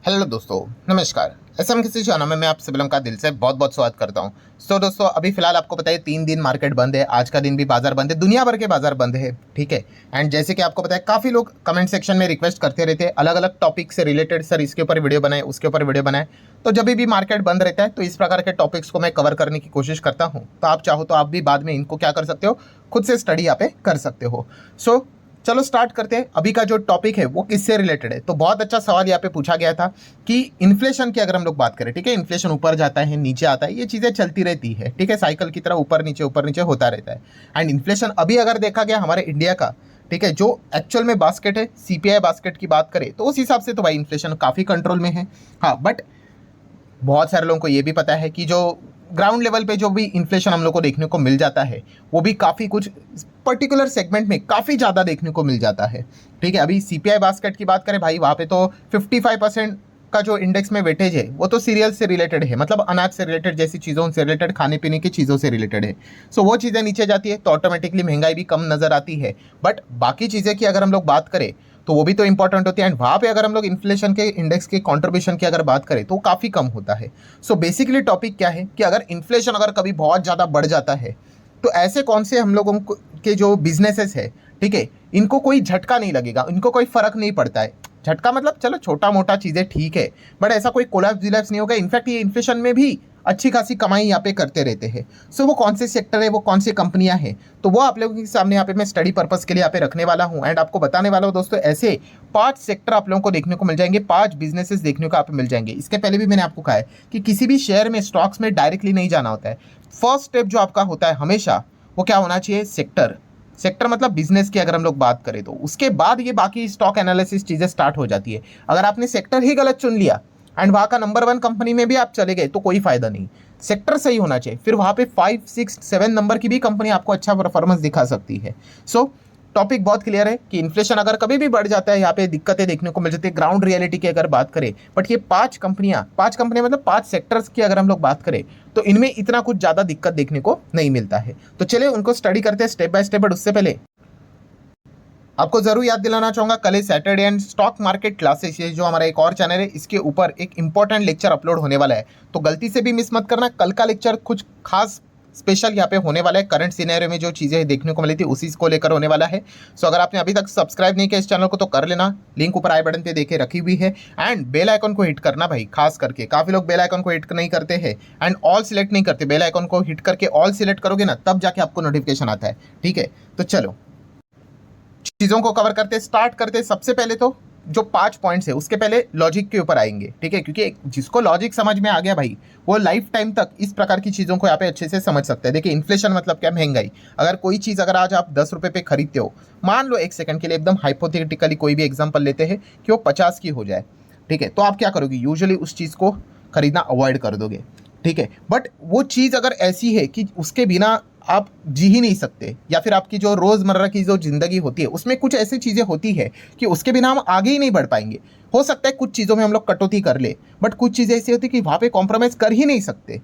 Hello दोस्तों, नमस्कार। SM किसी चैनल में मैं आप सभी लोगों का दिल से बहुत बहुत स्वागत करता हूं। तो दोस्तों, अभी फिलहाल आपको पता है 3 दिन मार्केट बंद है। आज का दिन भी बाजार बंद है, दुनिया भर के बाजार बंद है, ठीक है। एंड जैसे कि आपको पता है, काफ़ी लोग कमेंट सेक्शन में रिक्वेस्ट करते रहते हैं अलग अलग टॉपिक से रिलेटेड, सर इसके ऊपर वीडियो बनाए, उसके ऊपर वीडियो बनाए। तो जब भी मार्केट बंद रहता है तो इस प्रकार के टॉपिक्स को मैं कवर करने की कोशिश करता हूँ। तो आप चाहो तो आप भी बाद में इनको क्या कर सकते हो, खुद से स्टडी यहाँ पे कर सकते हो। सो चलो स्टार्ट करते हैं। अभी का जो टॉपिक है वो किससे रिलेटेड है, तो बहुत अच्छा सवाल यहाँ पे पूछा गया था कि इन्फ्लेशन की अगर हम लोग बात करें, ठीक है, इन्फ्लेशन ऊपर जाता है नीचे आता है, ये चीज़ें चलती रहती है, ठीक है, साइकिल की तरह ऊपर नीचे होता रहता है। एंड इन्फ्लेशन अभी अगर देखा गया हमारे इंडिया का, ठीक है, जो एक्चुअल में बास्केट है, सीपीआई बास्केट की बात करें तो उस हिसाब से तो भाई इन्फ्लेशन काफ़ी कंट्रोल में है। हाँ, बट बहुत सारे लोगों को ये भी पता है कि जो ग्राउंड लेवल पे जो भी इन्फ्लेशन हम लोग को देखने को मिल जाता है वो भी काफ़ी कुछ पर्टिकुलर सेगमेंट में काफ़ी ज़्यादा देखने को मिल जाता है, ठीक है। अभी सीपीआई बास्केट की बात करें भाई, वहाँ पे तो 55% का जो इंडेक्स में वेटेज है वो तो सीरियल से रिलेटेड है, मतलब अनाज से रिलेटेड, जैसी चीज़ों से रिलेटेड, खाने पीने की चीज़ों से रिलेटेड है। सो वो चीज़ें नीचे जाती है तो ऑटोमेटिकली महंगाई भी कम नज़र आती है। बट बाकी चीज़ें की अगर हम लोग बात करें तो वो भी तो इंपॉर्टेंट होती है। एंड वहाँ पे अगर हम लोग इन्फ्लेशन के इंडेक्स के कंट्रीब्यूशन की अगर बात करें तो काफ़ी कम होता है। सो बेसिकली टॉपिक क्या है कि अगर इन्फ्लेशन अगर कभी बहुत ज़्यादा बढ़ जाता है तो ऐसे कौन से हम लोगों के जो बिजनेसेस है, ठीक है, इनको कोई झटका नहीं लगेगा, इनको कोई फर्क नहीं पड़ता है। झटका मतलब चलो छोटा मोटा चीज़ें ठीक है, बट ऐसा कोई कोलैप्स विलैप्स नहीं होगा। इनफैक्ट ये इन्फ्लेशन में भी अच्छी खासी कमाई यहाँ पे करते रहते हैं। सो वो कौन से सेक्टर है, वो कौन सी कंपनियां हैं, तो वो आप लोगों के सामने यहाँ पे मैं स्टडी पर्पस के लिए यहाँ पे रखने वाला हूँ। एंड आपको बताने वाला हूँ दोस्तों, ऐसे 5 सेक्टर आप लोगों को देखने को मिल जाएंगे, 5 बिजनेसेस देखने को आप मिल जाएंगे। इसके पहले भी मैंने आपको कहा है कि किसी भी शेयर में, स्टॉक्स में डायरेक्टली नहीं जाना होता है। फर्स्ट स्टेप जो आपका होता है हमेशा, वो क्या होना चाहिए, सेक्टर। सेक्टर मतलब बिजनेस की अगर हम लोग बात करें तो उसके बाद ये बाकी स्टॉक एनालिसिस चीज़ें स्टार्ट हो जाती है। अगर आपने सेक्टर ही गलत चुन लिया एंड वहाँ का नंबर 1 कंपनी में भी आप चले गए तो कोई फायदा नहीं। सेक्टर सही होना चाहिए, फिर वहाँ पे 5, 6, 7 नंबर की भी कंपनी आपको अच्छा परफॉर्मेंस दिखा सकती है। सो टॉपिक बहुत क्लियर है कि इन्फ्लेशन अगर कभी भी बढ़ जाता है, यहाँ पे दिक्कतें देखने को मिल जाती है ग्राउंड रियलिटी की अगर बात करें। बट ये 5 कंपनियां मतलब 5 सेक्टर्स की अगर हम लोग बात करें तो इनमें इतना कुछ ज़्यादा दिक्कत देखने को नहीं मिलता है। तो चलिए उनको स्टडी करते हैं स्टेप बाय स्टेप। बट उससे पहले आपको जरूर याद दिलाना चाहूंगा, कल है Saturday and stock market classes, ये जो हमारा एक और चैनल है, इसके ऊपर एक इंपॉर्टेंट लेक्चर अपलोड होने वाला है। तो गलती से भी मिस मत करना। कल का लेक्चर कुछ खास स्पेशल यहाँ पे होने वाला है। करंट सिनेरियो में जो चीज़ें देखने को मिली थी उसी को लेकर होने वाला है। सो अगर आपने अभी तक सब्सक्राइब नहीं किया इस चैनल को तो कर लेना, लिंक ऊपर आई बटन पे देखे रखी हुई है। एंड बेल आइकन को हिट करना भाई, खास करके काफ़ी लोग बेल आइकन को हिट नहीं करते हैं एंड ऑल सिलेक्ट नहीं करते। बेल आइकन को हिट करके ऑल सिलेक्ट करोगे ना, तब जाके आपको नोटिफिकेशन आता है, ठीक है। तो चलो चीज़ों को कवर करते स्टार्ट करते। सबसे पहले तो जो 5 पॉइंट्स है उसके पहले लॉजिक के ऊपर आएंगे, ठीक है, क्योंकि जिसको लॉजिक समझ में आ गया भाई, वो लाइफ टाइम तक इस प्रकार की चीज़ों को यहाँ पे अच्छे से समझ सकता है। देखिए इन्फ्लेशन मतलब क्या, महंगाई। अगर कोई चीज़ अगर आज आप 10 रुपये पे खरीदते हो, मान लो एक सेकंड के लिए एकदम हाइपोथेटिकली कोई भी एग्जाम्पल लेते हैं कि वो 50 की हो जाए, ठीक है, तो आप क्या करोगे, यूजुअली उस चीज़ को खरीदना अवॉइड कर दोगे, ठीक है। बट वो चीज़ अगर ऐसी है कि उसके बिना आप जी ही नहीं सकते, या फिर आपकी जो रोज़मर्रा की जो ज़िंदगी होती है उसमें कुछ ऐसी चीज़ें होती है कि उसके बिना हम आगे ही नहीं बढ़ पाएंगे। हो सकता है कुछ चीज़ों में हम लोग कटौती कर ले, बट कुछ चीज़ें ऐसी होती है कि वहाँ पे कॉम्प्रोमाइज़ कर ही नहीं सकते।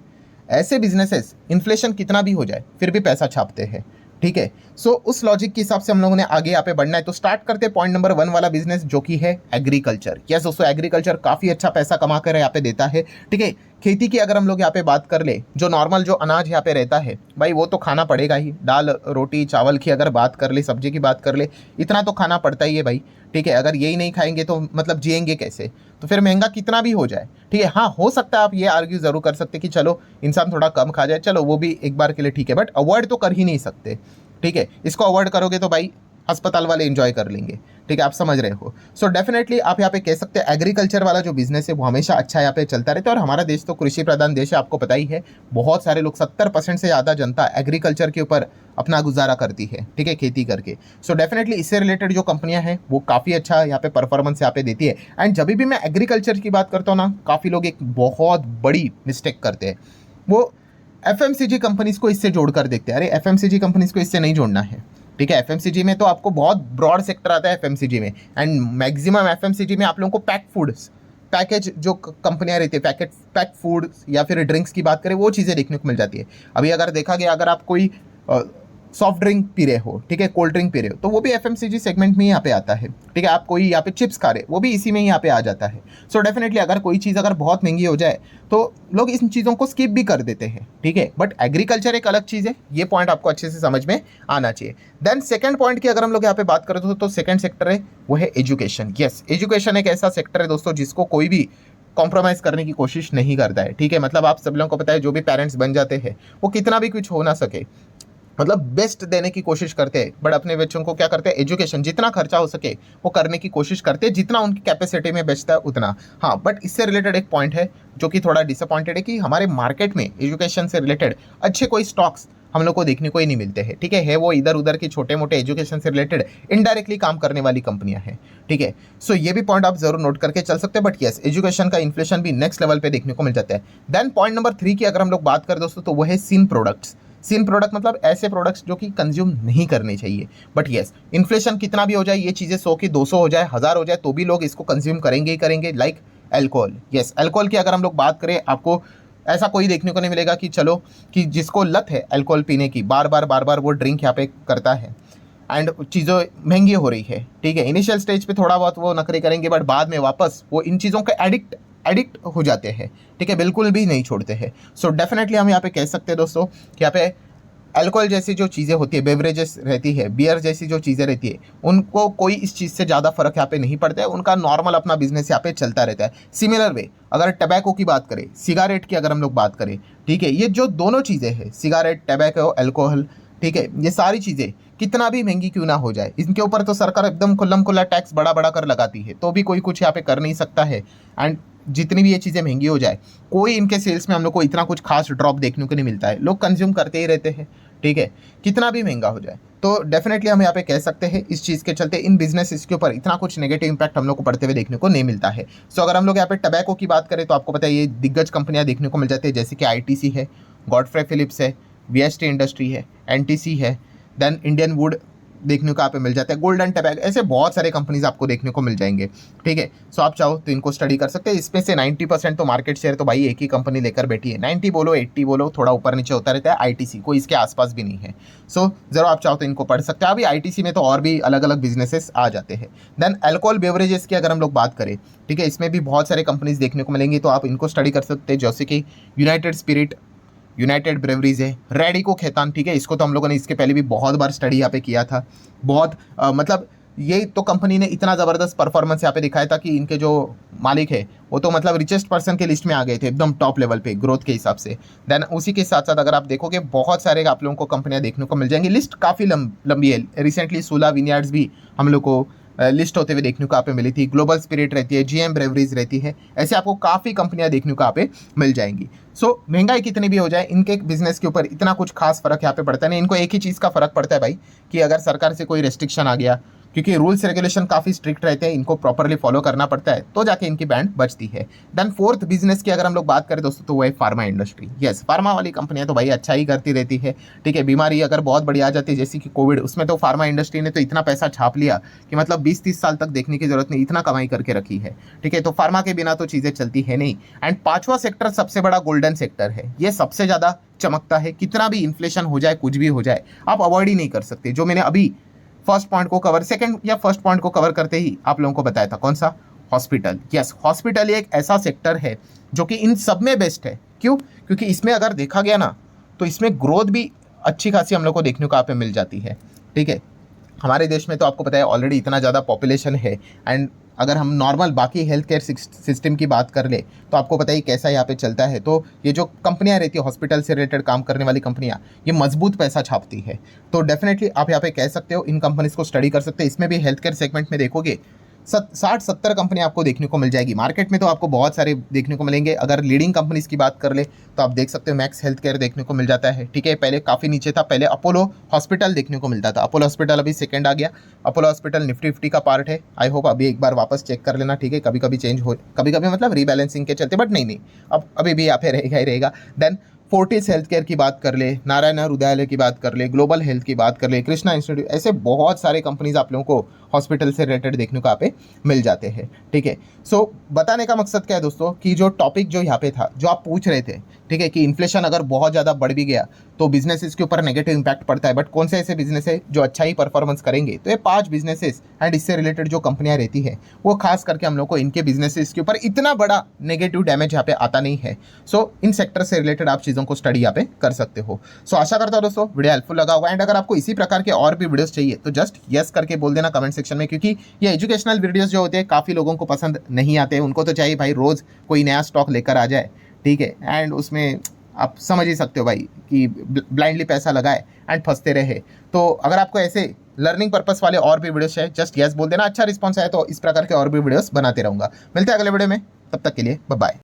ऐसे बिजनेसेस इन्फ्लेशन कितना भी हो जाए फिर भी पैसा छापते हैं, ठीक है। सो उस लॉजिक के हिसाब से हम लोगों ने आगे यहाँ पे बढ़ना है। तो स्टार्ट करते हैं पॉइंट नंबर 1 वाला बिजनेस, जो कि है एग्रीकल्चर। यस दोस्तों, एग्रीकल्चर काफ़ी अच्छा पैसा कमा कर यहाँ पे देता है, ठीक है। खेती की अगर हम लोग यहाँ पे बात कर ले, जो नॉर्मल जो अनाज यहाँ पे रहता है भाई, वो तो खाना पड़ेगा ही। दाल रोटी चावल की अगर बात कर ले, सब्जी की बात कर ले, इतना तो खाना पड़ता ही है भाई, ठीक है। अगर यही नहीं खाएंगे तो मतलब जिएंगे कैसे, तो फिर महंगा कितना भी हो जाए, ठीक है। हाँ, हो सकता है आप ये आर्ग्यू जरूर कर सकते कि चलो इंसान थोड़ा कम खा जाए, चलो वो भी एक बार के लिए ठीक है, बट अवॉइड तो कर ही नहीं सकते, ठीक है। इसको अवॉइड करोगे तो भाई अस्पताल वाले एंजॉय कर लेंगे, ठीक है, आप समझ रहे हो। सो डेफिनेटली आप यहाँ पे कह सकते हैं एग्रीकल्चर वाला जो बिजनेस है वो हमेशा अच्छा यहाँ पे चलता रहता है। और हमारा देश तो कृषि प्रधान देश है, आपको पता ही है। बहुत सारे लोग 70% से ज़्यादा जनता एग्रीकल्चर के ऊपर अपना गुजारा करती है, ठीक है, खेती करके। सो डेफिनेटली इससे रिलेटेड जो कंपनियां हैं वो काफ़ी अच्छा यहाँ पे परफॉर्मेंस यहाँ पे देती है। एंड जब भी मैं एग्रीकल्चर की बात करता हूँ ना, काफ़ी लोग एक बहुत बड़ी मिस्टेक करते हैं, वो एफएमसीजी कंपनीज को इससे जोड़कर देखते हैं। अरे एफएमसीजी कंपनीज को इससे नहीं जोड़ना है, ठीक है। एफएमसीजी में तो आपको बहुत ब्रॉड सेक्टर आता है एफएमसीजी में। एंड मैक्सिमम एफएमसीजी में आप लोगों को पैक फूड्स, पैकेज जो कंपनियां रहती है, पैक फूड या फिर ड्रिंक्स की बात करें, वो चीज़ें देखने को मिल जाती है। अभी अगर देखा गया, अगर आप कोई सॉफ्ट ड्रिंक पी रहे हो, ठीक है, कोल्ड ड्रिंक पी रहे हो, तो वो भी एफएमसीजी सेगमेंट में ही यहाँ पे आता है, ठीक है। आप कोई यहाँ पे चिप्स खा रहे, वो भी इसी में ही यहाँ पे आ जाता है। सो डेफिनेटली अगर कोई चीज़ अगर बहुत महंगी हो जाए तो लोग इन चीज़ों को स्किप भी कर देते हैं, ठीक है। बट एग्रीकल्चर एक अलग चीज़ है, ये पॉइंट आपको अच्छे से समझ में आना चाहिए। देन सेकंड पॉइंट की अगर हम लोग यहाँ पे बात करें तो सेकंड सेक्टर है वो है एजुकेशन। यस, एजुकेशन एक ऐसा सेक्टर है दोस्तों जिसको कोई भी कॉम्प्रोमाइज़ करने की कोशिश नहीं करता है, ठीक है। मतलब आप सब लोगों को पता है जो भी पेरेंट्स बन जाते हैं वो कितना भी कुछ हो ना सके, मतलब बेस्ट देने की कोशिश करते हैं, बट अपने बच्चों को क्या करते हैं, एजुकेशन जितना खर्चा हो सके वो करने की कोशिश करते हैं, जितना उनकी कैपेसिटी में बचता है उतना। हाँ, बट इससे रिलेटेड एक पॉइंट है जो कि थोड़ा डिसअपॉइंटेड है कि हमारे मार्केट में एजुकेशन से रिलेटेड अच्छे कोई स्टॉक्स हम लोग को देखने को ही नहीं मिलते हैं, ठीक है वो इधर उधर की छोटे मोटे एजुकेशन से रिलेटेड इनडायरेक्टली काम करने वाली कंपनियां हैं, ठीक है। सो ये भी पॉइंट आप जरूर नोट करके चल सकते हैं। बट यस, एजुकेशन का इन्फ्लेशन भी नेक्स्ट लेवल पे देखने को मिल जाता है। देन पॉइंट नंबर 3 की अगर हम लोग बात करें दोस्तों तो वो है सिन प्रोडक्ट्स। सिन प्रोडक्ट मतलब ऐसे प्रोडक्ट्स जो कि कंज्यूम नहीं करने चाहिए, बट यस इन्फ्लेशन कितना भी हो जाए, ये चीज़ें 100 की 200 हो जाए, 1000 हो जाए, तो भी लोग इसको कंज्यूम करेंगे ही करेंगे। लाइक अल्कोहल, यस अल्कोहल की अगर हम लोग बात करें, आपको ऐसा कोई देखने को नहीं मिलेगा कि चलो कि जिसको लत है अल्कोहल पीने की, बार बार वो ड्रिंक यहाँ पे करता है एंड चीज़ें महंगी हो रही है, ठीक है। इनिशियल स्टेज पे थोड़ा बहुत वो नखरे करेंगे, बट बाद में वापस वो इन चीज़ों के एडिक्ट हो जाते हैं, ठीक है, बिल्कुल भी नहीं छोड़ते हैं। सो डेफिनेटली हम यहाँ पे कह सकते हैं दोस्तों कि यहाँ पे अल्कोहल जैसी जो चीज़ें होती है, बेवरेजेस रहती है, बियर जैसी जो चीज़ें रहती है, उनको कोई इस चीज़ से ज़्यादा फर्क यहाँ पे नहीं पड़ता है, उनका नॉर्मल अपना बिजनेस यहाँ पे चलता रहता है। सिमिलर वे अगर टबैको की बात करें, सिगारेट की अगर हम लोग बात करें, ठीक है, ये जो दोनों चीज़ें हैं, सिगारेट, टबैको, अल्कोहल, ठीक है, ये सारी चीज़ें कितना भी महंगी क्यों ना हो जाए, इनके ऊपर तो सरकार एकदम खुल्लम खुल्ला टैक्स बड़ा बड़ा कर लगाती है, तो भी कोई कुछ यहाँ पे कर नहीं सकता है। एंड जितनी भी ये चीज़ें महंगी हो जाए, कोई इनके सेल्स में हम लोग को इतना कुछ खास ड्रॉप देखने को नहीं मिलता है, लोग कंज्यूम करते ही रहते हैं, ठीक है, कितना भी महंगा हो जाए। तो डेफिनेटली हम यहाँ पे कह सकते हैं इस चीज़ के चलते इन बिजनेस के ऊपर इतना कुछ नेगेटिव इंपैक्ट हम लोग को पड़ते हुए देखने को नहीं मिलता है। सो अगर हम लोग यहाँ पे टबैको की बात करें तो आपको पता है ये दिग्गज कंपनियां देखने को मिल जाती है, जैसे कि आईटीसी है, गॉडफ्रे फिलिप्स है, वीएसटी इंडस्ट्री है, एनटीसी है, देन इंडियन वुड देखने को यहाँ पे मिल जाता है, गोल्डन टबैको, ऐसे बहुत सारे कंपनीज आपको देखने को मिल जाएंगे, ठीक है। सो आप चाहो तो इनको स्टडी कर सकते हैं। इसमें से 90% तो मार्केट शेयर तो भाई एक ही कंपनी लेकर बैठी है, 90 बोलो 80 बोलो, थोड़ा ऊपर नीचे होता रहता है, आईटीसी कोई इसके आसपास भी नहीं है। सो जरूर आप चाहो तो इनको पढ़ सकते हैं। अभी आईटीसी में तो और भी अलग अलग बिजनेसेस आ जाते हैं। देन अल्कोहल बेवरेजेस की अगर हम लोग बात करें, ठीक है, इसमें भी बहुत सारे कंपनीज देखने को मिलेंगी, तो आप इनको स्टडी कर सकते हैं, जैसे कि यूनाइटेड स्पिरिट, यूनाइटेड ब्रेवरीज है, रेडिको खेतान, ठीक है, इसको तो हम लोगों ने इसके पहले भी बहुत बार स्टडी यहाँ पे किया था। बहुत मतलब ये तो कंपनी ने इतना ज़बरदस्त परफॉर्मेंस यहाँ पे दिखाया था कि इनके जो मालिक है वो तो मतलब रिचेस्ट पर्सन के लिस्ट में आ गए थे, एकदम टॉप लेवल पे ग्रोथ के हिसाब से। देन उसी के साथ साथ अगर आप देखोगे बहुत सारे आप लोगों को कंपनियां देखने को मिल जाएंगी, लिस्ट काफ़ी लंबी है। रिसेंटली सोला विनयार्ड्स भी हम लोग को लिस्ट होते हुए देखने को यहाँ पे मिली थी, ग्लोबल स्पिरिट रहती है, जीएम ब्रेवरीज रहती है, ऐसे आपको काफ़ी कंपनियां देखने को यहाँ पे मिल जाएंगी। सो महंगाई कितनी भी हो जाए, इनके बिजनेस के ऊपर इतना कुछ खास फर्क यहाँ पे पड़ता नहीं। इनको एक ही चीज़ का फर्क पड़ता है भाई कि अगर सरकार से कोई रेस्ट्रिक्शन आ गया, क्योंकि रूल्स रेगुलेशन काफ़ी स्ट्रिक्ट रहते हैं, इनको प्रॉपरली फॉलो करना पड़ता है, तो जाके इनकी बैंड बचती है। देन फोर्थ बिजनेस की अगर हम लोग बात करें दोस्तों तो वो है फार्मा इंडस्ट्री। यस, फार्मा वाली कंपनियां तो भाई अच्छा ही करती रहती है, ठीक है। बीमारी अगर बहुत बड़ी आ जाती है जैसे कि कोविड, उसमें तो फार्मा इंडस्ट्री ने तो इतना पैसा छाप लिया कि मतलब 20-30 साल तक देखने की जरूरत नहीं, इतना कमाई करके रखी है, ठीक है। तो फार्मा के बिना तो चीज़ें चलती है नहीं। एंड पांचवा सेक्टर सबसे बड़ा गोल्डन सेक्टर है, ये सबसे ज़्यादा चमकता है, कितना भी इन्फ्लेशन हो जाए, कुछ भी हो जाए, आप अवॉइड ही नहीं कर सकते। जो मैंने अभी फर्स्ट पॉइंट को कवर, सेकंड या फर्स्ट पॉइंट को कवर करते ही आप लोगों को बताया था, कौन सा, हॉस्पिटल। यस, हॉस्पिटल एक ऐसा सेक्टर है जो कि इन सब में बेस्ट है। क्यों? क्योंकि इसमें अगर देखा गया ना तो इसमें ग्रोथ भी अच्छी खासी हम लोग को देखने को यहाँ पे मिल जाती है, ठीक है। हमारे देश में तो आपको पता है ऑलरेडी इतना ज़्यादा पॉपुलेशन है, एंड अगर हम नॉर्मल बाकी हेल्थ केयर सिस्टम की बात कर ले तो आपको पता ही कैसा यहाँ पे चलता है। तो ये जो कंपनियाँ रहती है हॉस्पिटल से रिलेटेड काम करने वाली कंपनियाँ, ये मजबूत पैसा छापती है। तो डेफिनेटली आप यहाँ पे कह सकते हो इन कंपनीज को स्टडी कर सकते हैं। इसमें भी हेल्थ केयर सेगमेंट में देखोगे 60-70 कंपनी आपको देखने को मिल जाएगी। मार्केट में तो आपको बहुत सारे देखने को मिलेंगे। अगर लीडिंग कंपनीज की बात कर ले तो आप देख सकते हो मैक्स हेल्थ केयर देखने को मिल जाता है, ठीक है। पहले काफ़ी नीचे था, पहले अपोलो हॉस्पिटल देखने को मिलता था, अपोलो हॉस्पिटल अभी सेकंड आ गया। अपोलो हॉस्पिटल निफ्टी 50 का पार्ट है, आई होप अभी एक बार वापस चेक कर लेना, ठीक है। कभी कभी चेंज हो, कभी कभी मतलब रीबैलेंसिंग के चलते, बट नहीं अब अभी भी यहाँ पे रहेगा ही रहेगा। देन फोर्टिस हेल्थ केयर की बात कर ले, नारायण हृदयालय की बात कर ले, ग्लोबल हेल्थ की बात कर ले, कृष्णा इंस्टीट्यूट, ऐसे बहुत सारे कंपनीज आप लोगों को हॉस्पिटल से रिलेटेड देखने को यहाँ पे मिल जाते हैं। ठीक है, सो बताने का मकसद क्या है दोस्तों कि जो टॉपिक जो यहाँ पे था, जो आप पूछ रहे थे, ठीक है, कि इन्फ्लेशन अगर बहुत ज़्यादा बढ़ भी गया तो बिजनेसेस के ऊपर नेगेटिव इंपैक्ट पड़ता है, बट कौन से ऐसे बिजनेस है जो अच्छा ही परफॉर्मेंस करेंगे। तो ये 5 बिजनेसेस एंड इससे रिलेटेड जो कंपनियां रहती है वो खास करके हम लोग को इनके बिजनेसेस के ऊपर इतना बड़ा नेगेटिव डैमेज यहाँ पे आता नहीं है। सो इन सेक्टर से रिलेटेड आप चीज़ों को स्टडी यहाँ पे कर सकते हो। सो आशा करता हूँ दोस्तों वीडियो हेल्पफुल लगा होगा, एंड अगर आपको इसी प्रकार के और भी वीडियोस चाहिए तो जस्ट यस करके बोल देना कमेंट सेक्शन में, क्योंकि ये एजुकेशनल वीडियोस जो होते हैं काफ़ी लोगों को पसंद नहीं आते हैं। उनको तो चाहिए भाई रोज़ कोई नया स्टॉक लेकर आ जाए, ठीक है, एंड उसमें आप समझ ही सकते हो भाई कि ब्लाइंडली पैसा लगाए एंड फंसते रहे। तो अगर आपको ऐसे लर्निंग पर्पस वाले और भी वीडियोस चाहिए जस्ट यस बोल देना। अच्छा रिस्पॉन्स आए तो इस प्रकार के और भी वीडियोस बनाते रहूँगा। मिलते हैं अगले वीडियो में, तब तक के लिए बाय बाय।